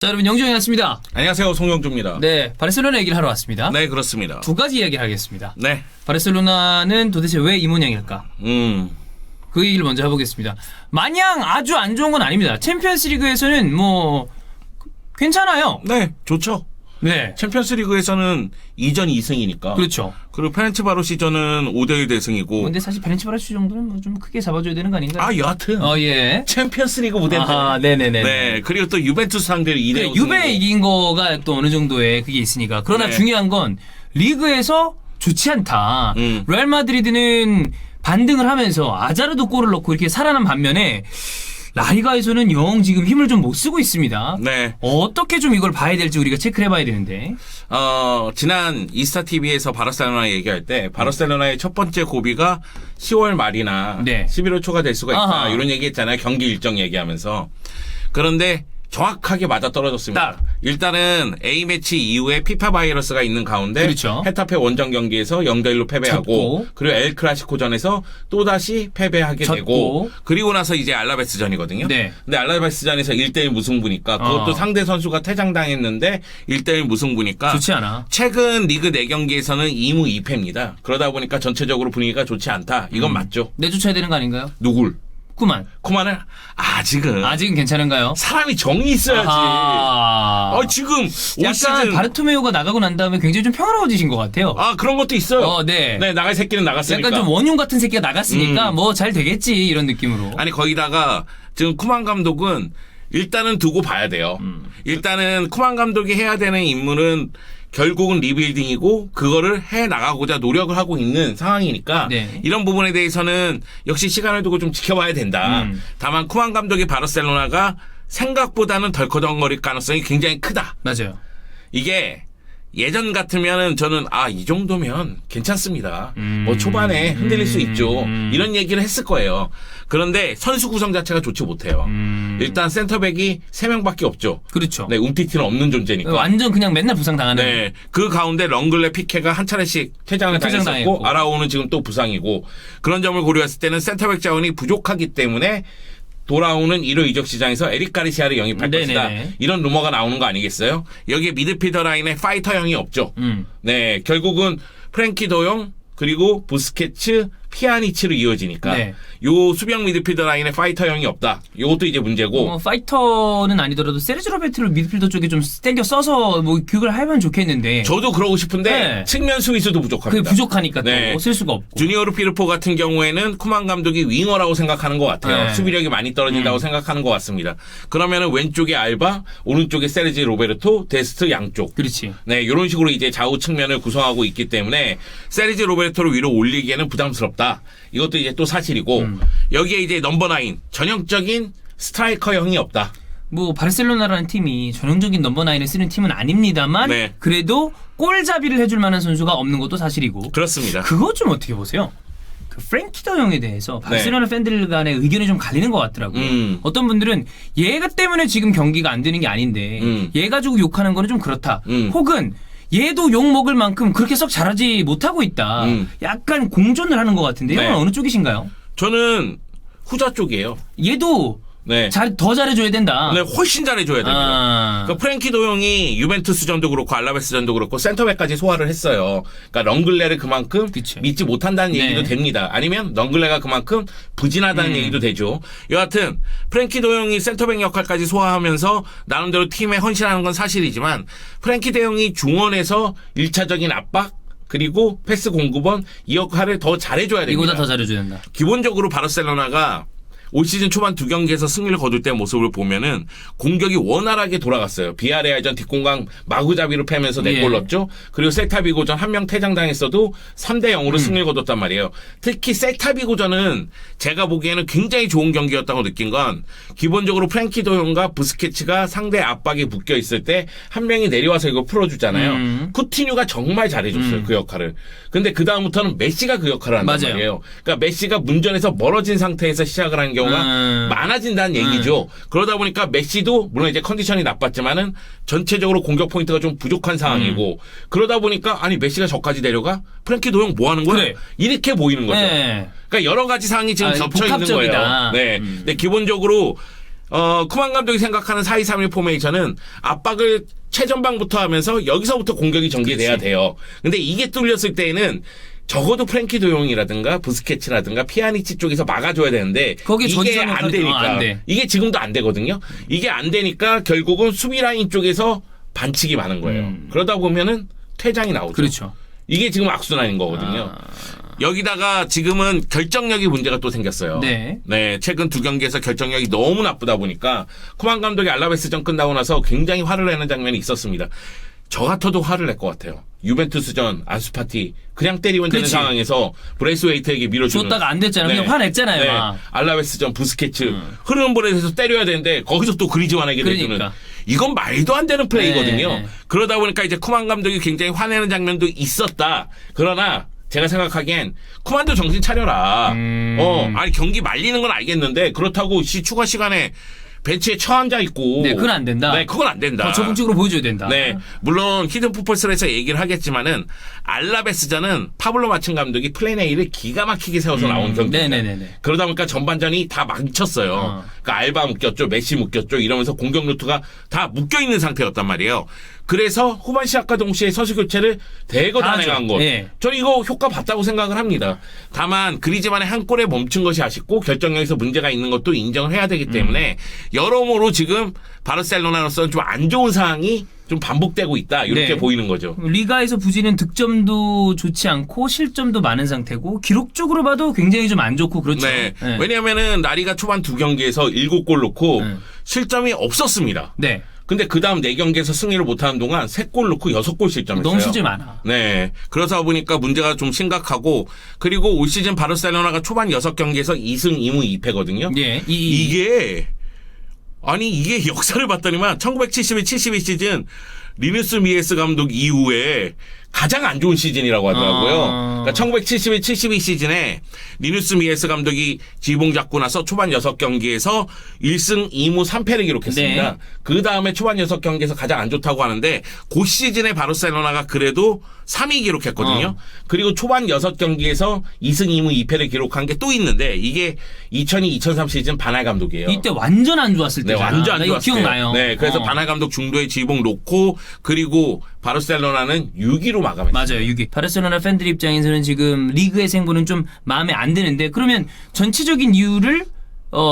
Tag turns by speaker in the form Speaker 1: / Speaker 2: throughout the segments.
Speaker 1: 자, 여러분 영종이 왔습니다.
Speaker 2: 안녕하세요, 송영주입니다.
Speaker 1: 네, 바르셀로나 얘기를 하러 왔습니다.
Speaker 2: 네, 그렇습니다.
Speaker 1: 두 가지 이야기를 하겠습니다.
Speaker 2: 네.
Speaker 1: 바르셀로나는 도대체 왜 이 모양일까? 그 얘기를 먼저 해보겠습니다. 마냥 아주 안 좋은 건 아닙니다. 챔피언스리그에서는 뭐 괜찮아요.
Speaker 2: 네, 좋죠.
Speaker 1: 네,
Speaker 2: 챔피언스리그에서는 2전 2승이니까.
Speaker 1: 그렇죠.
Speaker 2: 그리고 페렌치바로시전은 5대1 대승이고.
Speaker 1: 근데 사실 베렌치바르시 정도는 뭐 좀 크게 잡아줘야 되는 거 아닌가요?
Speaker 2: 아, 여하튼.
Speaker 1: 예.
Speaker 2: 챔피언스리그 무대인데.
Speaker 1: 아, 네네네.
Speaker 2: 네, 그리고 또 유벤투스 상대로 2대 5.
Speaker 1: 네, 유베 이긴 거가 또 어느 정도의 그게 있으니까. 그러나
Speaker 2: 네.
Speaker 1: 중요한 건 리그에서 좋지 않다. 레알 마드리드는 반등을 하면서 아자르도 골을 넣고 이렇게 살아난 반면에 라리가에서는 영 지금 힘을 좀 못 쓰고 있습니다.
Speaker 2: 네.
Speaker 1: 어떻게 좀 이걸 봐야 될지 우리가 체크를 해봐야 되는데.
Speaker 2: 지난 이스타TV에서 바르셀로나 얘기할 때, 바르셀로나의 첫 번째 고비가 10월 말이나
Speaker 1: 네.
Speaker 2: 11월 초가 될 수가 있다.
Speaker 1: 아하.
Speaker 2: 이런 얘기 했잖아요. 경기 일정 얘기하면서. 그런데 정확하게 맞아 떨어졌습니다.
Speaker 1: 딱.
Speaker 2: 일단은 A매치 이후에 피파 바이러스가 있는 가운데
Speaker 1: 그렇죠.
Speaker 2: 헤타페 원정 경기에서 0대1로 패배하고
Speaker 1: 졌고.
Speaker 2: 그리고 엘 클라시코전에서 또다시 패배하게
Speaker 1: 졌고.
Speaker 2: 되고 그리고 나서 이제 알라베스전이거든요.
Speaker 1: 네.
Speaker 2: 근데 알라베스전에서 1대1 무승부니까 그것도 상대 선수가 퇴장당했는데 1대1 무승부니까
Speaker 1: 좋지 않아.
Speaker 2: 최근 리그 4경기에서는 2무 2패입니다. 그러다 보니까 전체적으로 분위기가 좋지 않다. 이건 맞죠.
Speaker 1: 내쫓아야 되는 거 아닌가요?
Speaker 2: 누굴?
Speaker 1: 쿠만.
Speaker 2: 코만을
Speaker 1: 아직은 괜찮은가요?
Speaker 2: 사람이 정이 있어야지. 지금 올
Speaker 1: 약간
Speaker 2: 시즌
Speaker 1: 바르토메오가 나가고 난 다음에 굉장히 좀 평화로워지신 것 같아요.
Speaker 2: 그런 것도 있어요.
Speaker 1: 네.
Speaker 2: 네, 나갈 새끼는 나갔으니까.
Speaker 1: 약간 좀 원흉 같은 새끼가 나갔으니까 뭐 잘 되겠지 이런 느낌으로.
Speaker 2: 아니 거기다가 지금 쿠만 감독은 일단은 두고 봐야 돼요. 일단은 쿠만 감독이 해야 되는 임무는 결국은 리빌딩이고 그거를 해 나가고자 노력을 하고 있는 상황이니까
Speaker 1: 네.
Speaker 2: 이런 부분에 대해서는 역시 시간을 두고 좀 지켜봐야 된다. 다만 쿠만 감독의 바르셀로나가 생각보다는 덜커덩거릴 가능성이 굉장히 크다.
Speaker 1: 맞아요.
Speaker 2: 이게 예전 같으면은 저는 이 정도면 괜찮습니다. 뭐 초반에 흔들릴 수 있죠. 이런 얘기를 했을 거예요. 그런데 선수 구성 자체가 좋지 못해요. 일단 센터백이 3명밖에 없죠.
Speaker 1: 그렇죠.
Speaker 2: 네, 움티티는 없는 존재니까.
Speaker 1: 완전 그냥 맨날 부상당하는.
Speaker 2: 네, 그 가운데 렁글레 피케가 한 차례씩 퇴장을 당했었고
Speaker 1: 퇴장당했고.
Speaker 2: 아라오는 지금 또 부상이고 그런 점을 고려했을 때는 센터백 자원이 부족하기 때문에 돌아오는 1호 이적 시장에서 에릭 가르시아를 영입할 것이다. 이런 루머가 나오는 거 아니겠어요? 여기에 미드필더 라인에 파이터형이 없죠. 네, 결국은 프랭키 도용 그리고 부스케츠, 피아니치로 이어지니까
Speaker 1: 네.
Speaker 2: 요 수비형 미드필더 라인에 파이터형이 없다. 요것도 이제 문제고.
Speaker 1: 파이터는 아니더라도 세르지 로베르토를 미드필더 쪽에 좀 땡겨 써서 뭐 교육을 하면 좋겠는데.
Speaker 2: 저도 그러고 싶은데
Speaker 1: 네.
Speaker 2: 측면 수비수도 부족합니다.
Speaker 1: 그게 부족하니까
Speaker 2: 네.
Speaker 1: 또 쓸 수가 없고.
Speaker 2: 주니어르 피르포 같은 경우에는 쿠만 감독이 윙어라고 생각하는 것 같아요.
Speaker 1: 네.
Speaker 2: 수비력이 많이 떨어진다고 생각하는 것 같습니다. 그러면은 왼쪽에 알바, 오른쪽에 세르지 로베르토, 데스트 양쪽.
Speaker 1: 그렇지.
Speaker 2: 네, 이런 식으로 이제 좌우 측면을 구성하고 있기 때문에 세르지 로베르토를 위로 올리기에는 부담스럽다. 이것도 이제 또 사실이고 여기에 이제 넘버 9 전형적인 스트라이커형이 없다.
Speaker 1: 뭐 바르셀로나라는 팀이 전형적인 넘버 9을 쓰는 팀은 아닙니다만
Speaker 2: 네.
Speaker 1: 그래도 골잡이를 해줄 만한 선수가 없는 것도 사실이고.
Speaker 2: 그렇습니다.
Speaker 1: 그거 좀 어떻게 보세요? 그 프랭키 더영에 대해서 바르셀로나 팬들 간의 의견이 좀 갈리는 것 같더라고요. 어떤 분들은 얘가 때문에 지금 경기가 안 되는 게 아닌데 얘 가지고 욕하는 거는 좀 그렇다. 혹은 얘도 욕 먹을 만큼 그렇게 썩 잘하지 못하고 있다. 약간 공존을 하는 것 같은데
Speaker 2: 네.
Speaker 1: 형은 어느 쪽이신가요?
Speaker 2: 저는 후자 쪽이에요.
Speaker 1: 얘도
Speaker 2: 네.
Speaker 1: 더 잘해줘야 된다.
Speaker 2: 네, 훨씬 잘해줘야 됩니다. 그러니까 프랭키 도용이 유벤투스전도 그렇고 알라베스전도 그렇고 센터백까지 소화를 했어요. 그러니까 렁글레를 그만큼
Speaker 1: 그치.
Speaker 2: 믿지 못한다는
Speaker 1: 네.
Speaker 2: 얘기도 됩니다. 아니면 렁글레가 그만큼 부진하다는 얘기도 되죠. 여하튼 프랭키 도용이 센터백 역할까지 소화하면서 나름대로 팀에 헌신하는 건 사실이지만 프랭키 도용이 중원에서 1차적인 압박 그리고 패스 공급원 이 역할을 더 잘해줘야 됩니다.
Speaker 1: 이거보다 더 잘해줘야 된다.
Speaker 2: 기본적으로 바르셀로나가 올 시즌 초반 2경기에서 승리를 거둘 때 모습을 보면은 공격이 원활하게 돌아갔어요. 비아레알전 뒷공간 마구잡이로 패면서 4골 넣었죠. 그리고 셀타비고전 1명 퇴장당했어도 3대 0으로 승리를 거뒀단 말이에요. 특히 셀타비고전은 제가 보기에는 굉장히 좋은 경기였다고 느낀 건 기본적으로 프랭키 도용과 부스케츠가 상대 압박에 묶여 있을 때 한 명이 내려와서 이거 풀어주잖아요. 쿠티뉴가 정말 잘해줬어요. 그 역할을. 근데 그 다음부터는 메시가 그 역할을 한단
Speaker 1: 맞아요.
Speaker 2: 말이에요. 그러니까 메시가 문전에서 멀어진 상태에서 시작을 하는 경우가 많아진다는 얘기죠. 그러다 보니까 메시도 물론 이제 컨디션이 나빴지만은 전체적으로 공격 포인트가 좀 부족한 상황이고 그러다 보니까 아니 메시가 저까지 내려가? 프랭키 도용 뭐 하는 거야?
Speaker 1: 그래.
Speaker 2: 이렇게 보이는 거죠.
Speaker 1: 네.
Speaker 2: 그러니까 여러 가지 상황이 지금 겹쳐 있는
Speaker 1: 복합적이다.
Speaker 2: 거예요. 네. 근데 기본적으로 쿠만 감독이 생각하는 4-2-3-1 포메이션은 압박을 최전방부터 하면서 여기서부터 공격이 전개돼야 돼요. 근데 이게 뚫렸을 때에는 적어도 프랭키 도용이라든가 부스케츠라든가 피아니치 쪽에서 막아줘야 되는데 이게 안 되니까
Speaker 1: 안 돼.
Speaker 2: 이게 지금도 안 되거든요. 이게 안 되니까 결국은 수비 라인 쪽에서 반칙이 많은 거예요. 그러다 보면은 퇴장이 나오죠.
Speaker 1: 그렇죠.
Speaker 2: 이게 지금 악순환인 거거든요. 여기다가 지금은 결정력이 문제가 또 생겼어요.
Speaker 1: 네.
Speaker 2: 네, 최근 두 경기에서 결정력이 너무 나쁘다 보니까 쿠만 감독이 알라베스전 끝나고 나서 굉장히 화를 내는 장면이 있었습니다. 저 같아도 화를 낼 것 같아요. 유벤투스전 안수파티 그냥 때리면 되는 상황에서 브레이스웨이트에게 밀어주는.
Speaker 1: 줬다가 안 됐잖아요. 그냥 화냈잖아요.
Speaker 2: 네.
Speaker 1: 막.
Speaker 2: 알라베스전 부스케츠 흐르는 볼에서 때려야 되는데 거기서 또 그리즈만에게 내주는.
Speaker 1: 그러니까.
Speaker 2: 이건 말도 안 되는 플레이거든요.
Speaker 1: 네.
Speaker 2: 그러다 보니까 이제 쿠만 감독이 굉장히 화내는 장면도 있었다. 그러나 제가 생각하기엔 쿠만도 정신 차려라. 아니 경기 말리는 건 알겠는데 그렇다고 추가 시간에 벤치에 처앉아 있고.
Speaker 1: 네, 그건 안 된다.
Speaker 2: 네, 그건 안 된다.
Speaker 1: 더 적극적으로 보여줘야 된다.
Speaker 2: 네, 물론 히든 풋볼스에서 얘기를 하겠지만은 알라베스전은 파블로 마친 감독이 플랜 A를 기가 막히게 세워서 나온 경기입니다.
Speaker 1: 네네네.
Speaker 2: 그러다 보니까 전반전이 다 망쳤어요. 그러니까 알바 묶였죠, 메시 묶였죠, 이러면서 공격 루트가 다 묶여 있는 상태였단 말이에요. 그래서 후반 시작과 동시에 선수 교체를 대거 단행한 것.
Speaker 1: 네.
Speaker 2: 저는 이거 효과 봤다고 생각을 합니다. 다만 그리즈만의 한 골에 멈춘 것이 아쉽고 결정력에서 문제가 있는 것도 인정을 해야 되기 때문에 여러모로 지금 바르셀로나로서는 좀 안 좋은 상황이 좀 반복되고 있다. 이렇게
Speaker 1: 네.
Speaker 2: 보이는 거죠.
Speaker 1: 리가에서 부진은 득점도 좋지 않고 실점도 많은 상태고 기록적으로 봐도 굉장히 좀 안 좋고 그렇죠.
Speaker 2: 네. 왜냐하면은 라리가 초반 두 경기에서 7골 넣고 실점이 없었습니다.
Speaker 1: 네.
Speaker 2: 근데 그 다음 4경기에서 승리를 못하는 동안 3골 넣고 6골 실점했어요.
Speaker 1: 너무 실점이 많아.
Speaker 2: 네. 그러다 보니까 문제가 좀 심각하고 그리고 올 시즌 바르셀로나가 초반 6경기에서 2승 2무 2패거든요.
Speaker 1: 예.
Speaker 2: 이게 역사를 봤더니만 1971-72 시즌 리누스 미에스 감독 이후에 가장 안 좋은 시즌이라고 하더라고요. 그러니까 1971-72 시즌에 리누스 미에스 감독이 지봉 잡고 나서 초반 6경기에서 1승 2무 3패를 기록했습니다.
Speaker 1: 네.
Speaker 2: 그 다음에 초반 6경기에서 가장 안 좋다고 하는데 그 시즌에 바르셀로나가 그래도 3위 기록했거든요. 그리고 초반 6경기에서 2승 2무 2패를 기록한 게 또 있는데 이게 2002-2003 시즌 바날 감독이에요.
Speaker 1: 이때 완전 안 좋았을
Speaker 2: 네,
Speaker 1: 때잖아.
Speaker 2: 완전 안 좋았을
Speaker 1: 기억나요.
Speaker 2: 네, 그래서 바날 감독 중도에 지봉 놓고 그리고 바르셀로나는 6위로 마감했어요.
Speaker 1: 맞아요. 6위. 바르셀로나 팬들 입장에서는 지금 리그의 생보는 좀 마음에 안 드는데 그러면 전체적인 이유를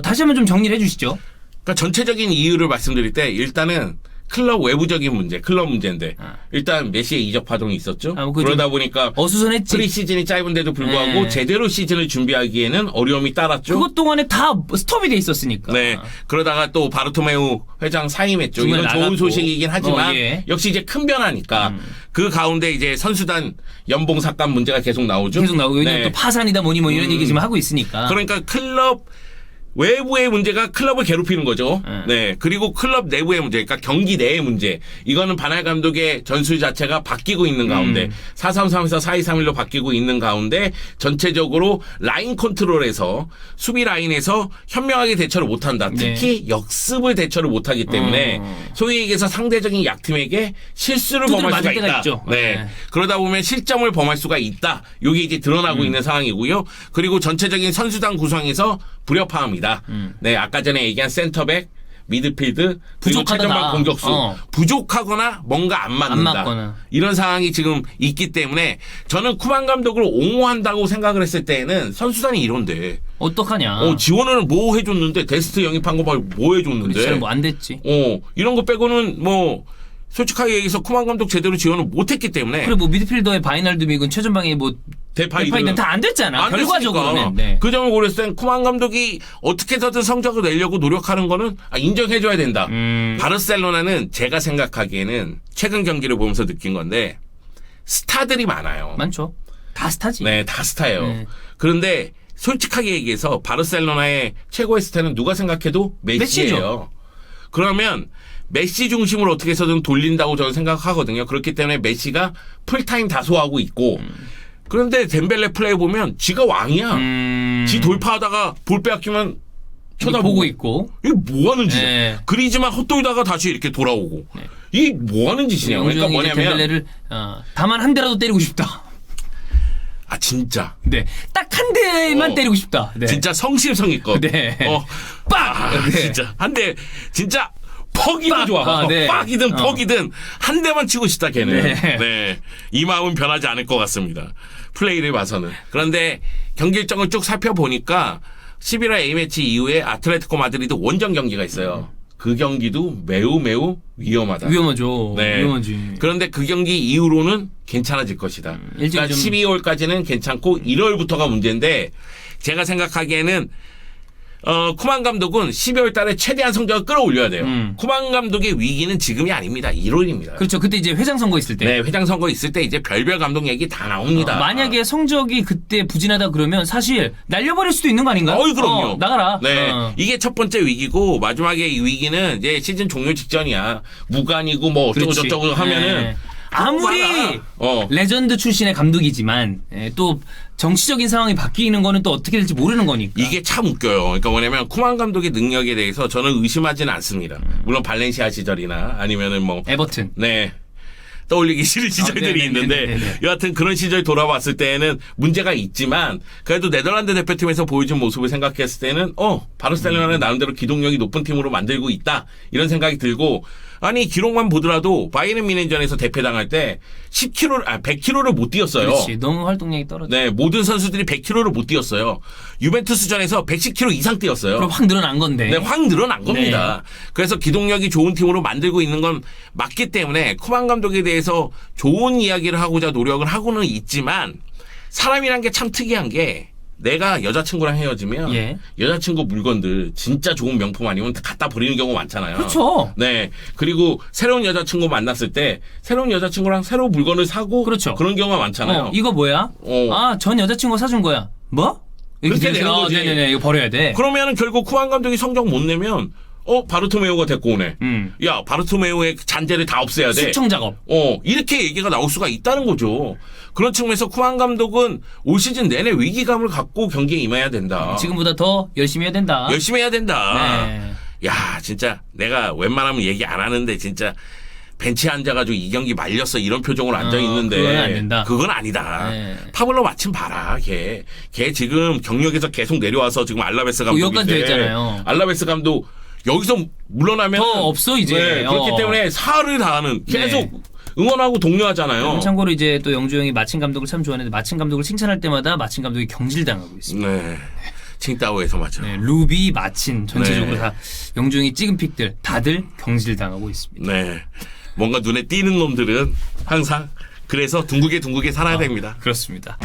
Speaker 1: 다시 한번 좀 정리를 해 주시죠.
Speaker 2: 그러니까 전체적인 이유를 말씀드릴 때 일단은 클럽 외부적인 문제, 클럽 문제인데 일단 메시의 이적 파동이 있었죠. 그러다 보니까
Speaker 1: 어수선했지.
Speaker 2: 프리시즌이 짧은데도 불구하고 제대로 시즌을 준비하기에는 어려움이 따랐죠.
Speaker 1: 그것 동안에 다 스톱이 돼 있었으니까.
Speaker 2: 네. 그러다가 또 바르토메우 회장 사임했죠. 이건
Speaker 1: 나갔고.
Speaker 2: 좋은 소식이긴 하지만
Speaker 1: 예.
Speaker 2: 역시 이제 큰 변화니까 그 가운데 이제 선수단 연봉 삭감 문제가 계속 나오죠.
Speaker 1: 계속 나오고
Speaker 2: 네.
Speaker 1: 또 파산이다 뭐니 이런 얘기 지금 하고 있으니까.
Speaker 2: 그러니까 클럽 외부의 문제가 클럽을 괴롭히는 거죠. 네. 그리고 클럽 내부의 문제, 그러니까 경기 내의 문제. 이거는 바날 감독의 전술 자체가 바뀌고 있는 가운데 4-3-3에서 4-2-3-1로 바뀌고 있는 가운데 전체적으로 라인 컨트롤에서 수비 라인에서 현명하게 대처를 못한다. 특히 역습을 대처를 못하기 때문에 소위 얘기해서 상대적인 약팀에게 실수를 범할 수가 있다.
Speaker 1: 있죠.
Speaker 2: 네. 그러다 보면 실점을 범할 수가 있다. 이게 이제 드러나고 있는 상황이고요. 그리고 전체적인 선수단 구성에서 불협화음이다. 네, 아까 전에 얘기한 센터백, 미드필드, 그리고
Speaker 1: 부족하다.
Speaker 2: 최전방 공격수 부족하거나 뭔가 안 맞는다.
Speaker 1: 맞거나.
Speaker 2: 이런 상황이 지금 있기 때문에 저는 쿠만 감독을 옹호한다고 생각을 했을 때에는 선수단이 이런데
Speaker 1: 어떡하냐.
Speaker 2: 지원을 뭐 해줬는데 데스트 영입한 거 말고 뭐 해줬는데
Speaker 1: 잘 뭐 안 됐지.
Speaker 2: 이런 거 빼고는 뭐 솔직하게 얘기해서 쿠만 감독 제대로 지원을 못했기 때문에
Speaker 1: 그리고 뭐 미드필더의 바이널드믹은 최전방에 뭐
Speaker 2: 대파이든
Speaker 1: 다 안 됐잖아. 결과적으로는.
Speaker 2: 네. 그 점을 고렸을 땐 쿠만 감독이 어떻게 해서든 성적을 내려고 노력하는 거는 인정해줘야 된다. 바르셀로나는 제가 생각하기에는 최근 경기를 보면서 느낀 건데 스타들이 많아요.
Speaker 1: 많죠. 다 스타지.
Speaker 2: 네, 다 스타예요. 그런데 솔직하게 얘기해서 바르셀로나의 최고의 스타는 누가 생각해도 메시예요.
Speaker 1: 메시죠.
Speaker 2: 그러면 메시 중심으로 어떻게 해서든 돌린다고 저는 생각하거든요. 그렇기 때문에 메시가 풀타임 다소하고 있고 그런데 덴벨레 플레이 보면 지가 왕이야. 지 돌파하다가 볼 빼앗기면 쳐다보고
Speaker 1: 있고.
Speaker 2: 이게 뭐 하는 짓이야.
Speaker 1: 네.
Speaker 2: 그리지만 헛돌다가 다시 이렇게 돌아오고. 이게 뭐 하는 짓이냐. 그러니까 뭐냐면
Speaker 1: 덴벨레를 다만 한 대라도 때리고 싶다.
Speaker 2: 아 진짜.
Speaker 1: 네. 딱 한 대만 때리고 싶다. 네.
Speaker 2: 진짜 성심성의껏.
Speaker 1: 네.
Speaker 2: 빡!
Speaker 1: 네.
Speaker 2: 진짜. 한 대, 진짜, 퍽이도 좋아.
Speaker 1: 네.
Speaker 2: 빡이든 퍽이든 한 대만 치고 싶다, 걔는.
Speaker 1: 네.
Speaker 2: 네. 이 마음은 변하지 않을 것 같습니다. 플레이를 봐서는. 그런데 경기 일정을 쭉 살펴보니까 11월 A매치 이후에 아틀레티코 마드리드 원정 경기가 있어요. 그 경기도 매우 매우 위험하다.
Speaker 1: 위험하죠.
Speaker 2: 네.
Speaker 1: 위험하지.
Speaker 2: 그런데 그 경기 이후로는 괜찮아질 것이다.
Speaker 1: 일찍
Speaker 2: 그러니까
Speaker 1: 좀-
Speaker 2: 12월까지는 괜찮고 1월부터가 문제인데 제가 생각하기에는 쿠만 감독은 12월 달에 최대한 성적을 끌어올려야 돼요. 쿠만 감독의 위기는 지금이 아닙니다. 1월입니다.
Speaker 1: 그렇죠. 그때 이제 회장 선거 있을 때.
Speaker 2: 네, 회장 선거 있을 때 이제 별별 감독 얘기 다 나옵니다.
Speaker 1: 만약에 성적이 그때 부진하다 그러면 사실 날려버릴 수도 있는 거 아닌가요?
Speaker 2: 그럼요.
Speaker 1: 나가라.
Speaker 2: 네. 이게 첫 번째 위기고 마지막에 이 위기는 이제 시즌 종료 직전이야. 무관이고 뭐 어쩌고
Speaker 1: 그렇지.
Speaker 2: 저쩌고 하면은
Speaker 1: 네. 아무리 레전드 출신의 감독이지만 또 정치적인 상황이 바뀌는 거는 또 어떻게 될지 모르는 거니까.
Speaker 2: 이게 참 웃겨요. 그러니까 뭐냐면 쿠만 감독의 능력에 대해서 저는 의심하지는 않습니다. 물론 발렌시아 시절이나 아니면은 뭐
Speaker 1: 에버튼.
Speaker 2: 네. 떠올리기 싫은 시절들이 있는데 여하튼 그런 시절 돌아봤을 때는 문제가 있지만 그래도 네덜란드 대표팀에서 보여준 모습을 생각했을 때는 바르셀로나는 나름대로 기동력이 높은 팀으로 만들고 있다 이런 생각이 들고 아니 기록만 보더라도 바이에른 뮌헨전에서 대패당할 때 100km를 못 뛰었어요.
Speaker 1: 그렇지. 너무 활동량이 떨어져.
Speaker 2: 네, 모든 선수들이 100km를 못 뛰었어요. 유벤투스전에서 110km 이상 뛰었어요.
Speaker 1: 그럼 확 늘어난 건데.
Speaker 2: 네, 확 늘어난 겁니다. 그래서 기동력이 좋은 팀으로 만들고 있는 건 맞기 때문에 쿠만 감독에 대해서 좋은 이야기를 하고자 노력을 하고는 있지만 사람이란 게 참 특이한 게 내가 여자친구랑 헤어지면 여자친구 물건들 진짜 좋은 명품 아니면 갖다 버리는 경우가 많잖아요.
Speaker 1: 그렇죠.
Speaker 2: 네. 그리고 새로운 여자친구 만났을 때 새로운 여자친구랑 새로 물건을 사고
Speaker 1: 그렇죠.
Speaker 2: 그런 경우가 많잖아요.
Speaker 1: 이거 뭐야? 전 여자친구가 사준 거야. 뭐?
Speaker 2: 그렇게 되는 거지.
Speaker 1: 네네네. 이거 버려야 돼.
Speaker 2: 그러면은 결국 쿠만 감독이 성적 못 내면 바르토메오가 데리고 오네. 야, 바르토메오의 잔재를 다 없애야 돼.
Speaker 1: 숙청 작업.
Speaker 2: 이렇게 얘기가 나올 수가 있다는 거죠. 그런 측면에서 쿠만 감독은 올 시즌 내내 위기감을 갖고 경기에 임해야 된다.
Speaker 1: 지금보다 더 열심히 해야 된다.
Speaker 2: 열심히 해야 된다.
Speaker 1: 네.
Speaker 2: 야, 진짜 내가 웬만하면 얘기 안 하는데 진짜 벤치에 앉아가지고 이 경기 말렸어 이런 표정으로 앉아 있는데
Speaker 1: 그건 안 된다.
Speaker 2: 그건 아니다.
Speaker 1: 네.
Speaker 2: 파블로 마침 봐라. 걔 지금 경력에서 계속 내려와서 지금 알라베스 감독인데
Speaker 1: 여기까지 됐잖아요.
Speaker 2: 알라베스 감독 여기서 물러나면
Speaker 1: 더 없어 이제.
Speaker 2: 네, 그렇기 때문에 사활을 다하는 계속
Speaker 1: 네.
Speaker 2: 응원하고 독려하잖아요.
Speaker 1: 참고로 이제 또 영주 형이 마친 감독을 참 좋아하는데 마친 감독을 칭찬할 때마다 마친 감독이 경질당하고 있습니다.
Speaker 2: 네. 칭따오에서 맞죠.
Speaker 1: 네, 루비, 마친 전체적으로
Speaker 2: 네.
Speaker 1: 다 영주 형이 찍은 픽들 다들 경질당하고 있습니다.
Speaker 2: 네. 뭔가 눈에 띄는 놈들은 항상 그래서 둥국에 살아야 됩니다.
Speaker 1: 그렇습니다.